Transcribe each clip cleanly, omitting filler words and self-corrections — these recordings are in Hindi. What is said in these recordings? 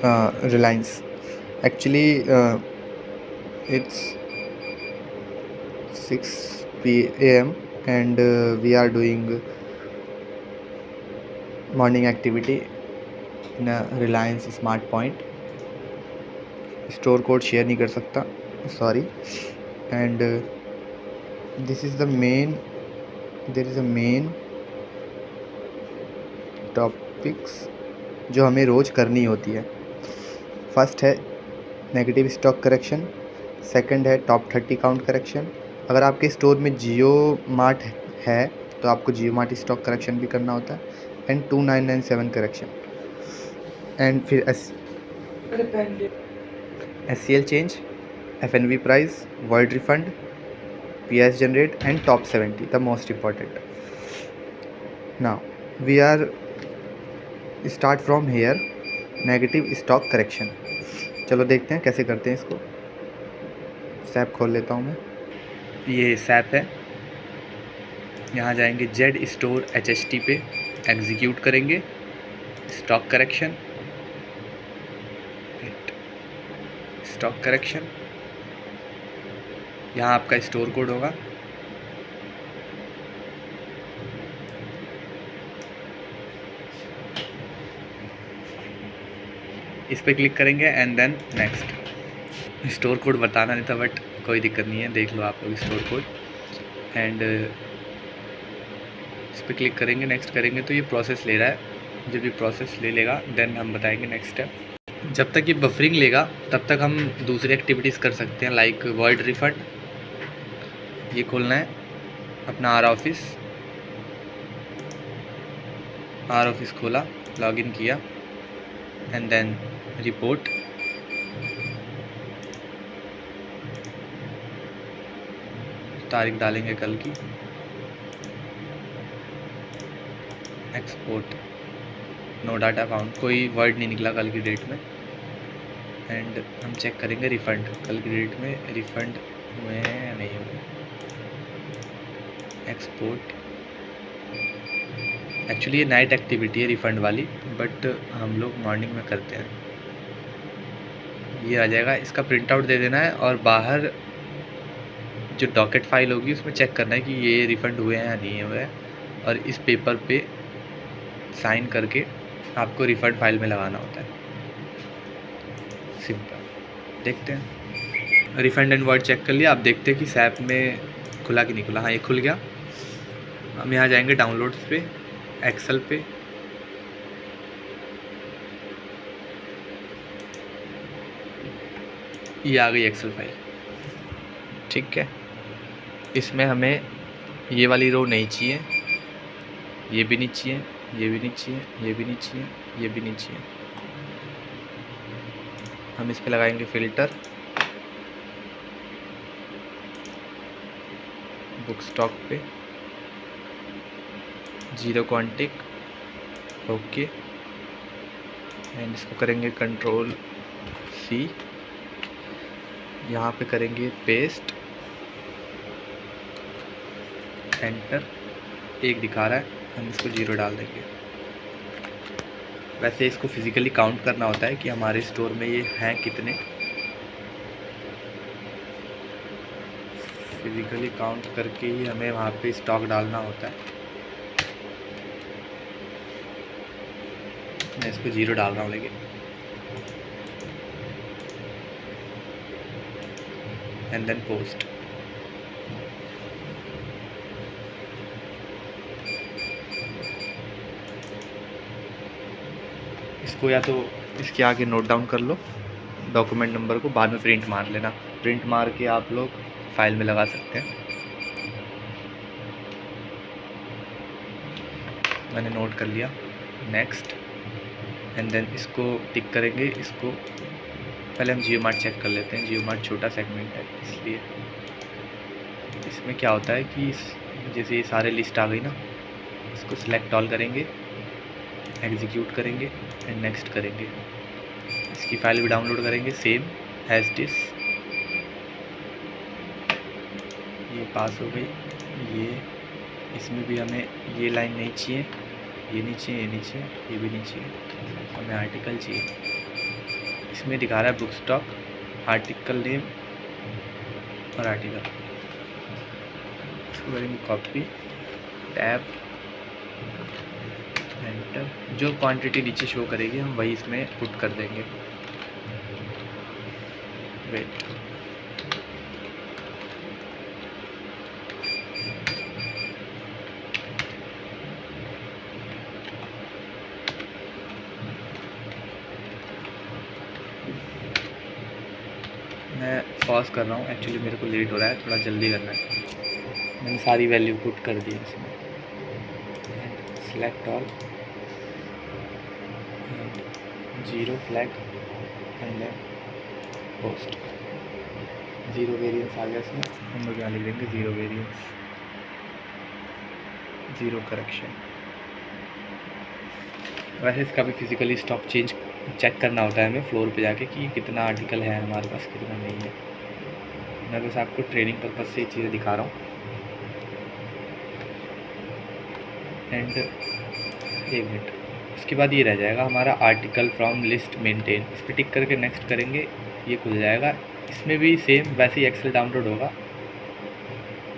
Reliance. Actually, it's 6 p.m. and we are doing morning activity in a Reliance Smart Point. Store code share नहीं कर सकता, sorry. And this is the main. There is a main topics जो हमें रोज़ करनी होती है. फर्स्ट है नेगेटिव स्टॉक करेक्शन, सेकंड है टॉप 30 काउंट करेक्शन. अगर आपके स्टोर में जियो मार्ट है तो आपको जियो मार्ट स्टॉक करेक्शन भी करना होता है, एंड 2997 करेक्शन. एंड फिर SCL change, FNV price, word refund, PS generate and top 70, the most important. Now we are start from here negative stock correction. चलो देखते हैं कैसे करते हैं इसको. सैप खोल लेता हूँ मैं. ये सैप है. यहाँ जाएंगे जेड स्टोर HST पे, एग्जीक्यूट करेंगे स्टॉक करेक्शन, स्टॉक करेक्शन. यहाँ आपका स्टोर कोड होगा. इस पर क्लिक करेंगे and then next. Store code बताना नहीं था बट कोई दिक्कत नहीं है, देख लो आप लोग स्टोर कोड. एंड इस पर क्लिक करेंगे, नेक्स्ट करेंगे तो ये प्रोसेस ले रहा है. जब ये प्रोसेस ले लेगा देन हम बताएंगे नेक्स्ट स्टेप. जब तक ये बफरिंग लेगा तब तक हम दूसरी एक्टिविटीज़ कर सकते हैं, लाइक वॉइड रिफंड. ये खोलना है अपना आर ऑफिस खोला, लॉगिन किया एंड देन रिपोर्ट. तारीख डालेंगे कल की. एक्सपोर्ट, नो डाटा फाउंड, कोई वर्ड नहीं निकला कल की डेट में. एंड हम चेक करेंगे रिफ़ंड, कल की डेट में रिफ़ंड हुए हैं या नहीं हुए. एक्सपोर्ट. एक्चुअली ये नाइट एक्टिविटी है रिफ़ंड वाली, बट हम लोग मॉर्निंग में करते हैं. ये आ जाएगा, इसका प्रिंट आउट दे देना है और बाहर जो डॉकेट फाइल होगी उसमें चेक करना है कि ये रिफ़ंड हुए हैं या नहीं हुए हैं, और इस पेपर पे साइन करके आपको रिफ़ंड फाइल में लगाना होता है. सिंपल. देखते हैं. रिफ़ंड एंड वर्ड चेक कर लिया. आप देखते हैं कि सैप में खुला कि नहीं खुला. हाँ, ये खुल गया. हम यहाँ जाएंगे डाउनलोड्स पे, एक्सेल पे. ये आ गई एक्सेल फाइल. ठीक है. इसमें हमें ये वाली रो नहीं चाहिए, ये भी नहीं चाहिए, ये भी नहीं चाहिए, ये भी नहीं चाहिए, ये भी नहीं चाहिए. हम इस पे लगाएंगे फ़िल्टर, बुक स्टॉक पे, जीरो क्वांटिक, ओके. एंड इसको करेंगे Ctrl+C. यहाँ पे करेंगे पेस्ट, एंटर. एक दिखा रहा है, हम इसको 0 डाल देंगे. वैसे इसको फिज़िकली काउंट करना होता है कि हमारे स्टोर में ये हैं कितने. फिज़िकली काउंट करके ही हमें वहाँ पे स्टॉक डालना होता है. मैं इसको 0 डाल रहा हूँ लेकिन. And then post. इसको या तो इसके आगे नोट डाउन कर लो डॉक्यूमेंट नंबर को, बाद में प्रिंट मार लेना. प्रिंट मार के आप लोग फाइल में लगा सकते हैं. मैंने नोट कर लिया. नेक्स्ट. एंड देन इसको टिक करेंगे. इसको पहले हम जियो मार्ट चेक कर लेते हैं. जियो मार्ट छोटा सेगमेंट है इसलिए. इसमें क्या होता है कि जैसे ये सारे लिस्ट आ गई ना, इसको सिलेक्ट ऑल करेंगे, एग्जीक्यूट करेंगे एंड नेक्स्ट करेंगे. इसकी फाइल भी डाउनलोड करेंगे सेम एज दिस. ये पास हो गई. ये इसमें भी हमें ये लाइन नहीं चाहिए, ये नहीं चाहिए, ये नहीं चाहिए, ये भी नहीं चाहिए. हमें आर्टिकल चाहिए. इसमें दिखा रहा है बुक स्टॉक, आर्टिकल नेम और आर्टिकल। इसको करेंगे कॉपी, टैब, एंटर। जो क्वांटिटी नीचे शो करेगी हम वही इसमें पुट कर देंगे। वेट, मैं पॉज कर रहा हूँ, एक्चुअली मेरे को लेट हो रहा है, थोड़ा जल्दी करना है। मैंने सारी वैल्यू पुट कर दी इसमें। Select all, zero flag and then post. Zero variance आ गया इसमें, हम लोग यहाँ लिख देंगे ज़ीरो वेरिएंस, ज़ीरो करेक्शन। वैसे इसका भी फिजिकली स्टॉक चेंज चेक करना होता है हमें फ्लोर पे जाके कि कितना आर्टिकल है हमारे पास, कितना नहीं है। मैं बस आपको ट्रेनिंग पर्पज़ से ये चीज़ें दिखा रहा हूँ। एंड एक मिनट, उसके बाद ये रह जाएगा हमारा आर्टिकल फ्रॉम लिस्ट मेंटेन। इस पर टिक करके नेक्स्ट करेंगे, ये खुल जाएगा। इसमें भी सेम वैसे ही एक्सेल डाउनलोड होगा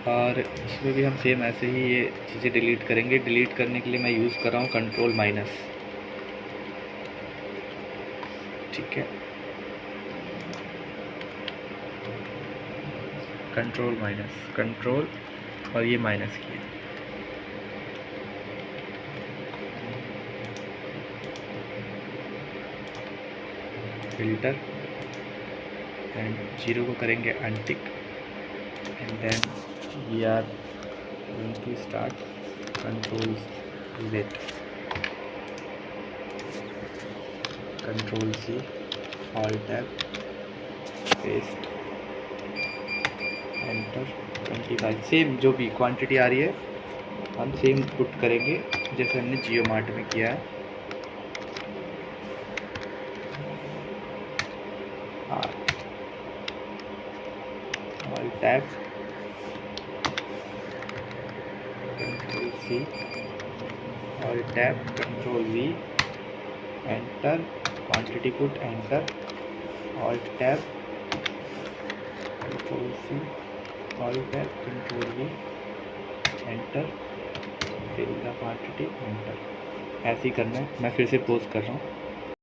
और इसमें भी हम सेम ऐसे ही ये चीज़ें डिलीट करेंगे। डिलीट करने के लिए मैं यूज़ कर रहा हूँ कंट्रोल माइनस, ठीक है, कंट्रोल माइनस, कंट्रोल और ये माइनस किया। फिल्टर एंड जीरो को करेंगे untick and then we are going to start control with, control C, alt tab, paste, enter, 25। Same जो भी क्वांटिटी आ रही है हम सेम पुट करेंगे जैसे हमने जियो मार्ट में किया है। Alt tab, control C, alt tab, control V, enter, quantity put, enter, alt tab, control C, alt tab, control V, enter, fill the quantity, enter. ऐसे ही करना है। मैं फिर से पोस्ट कर रहा हूँ।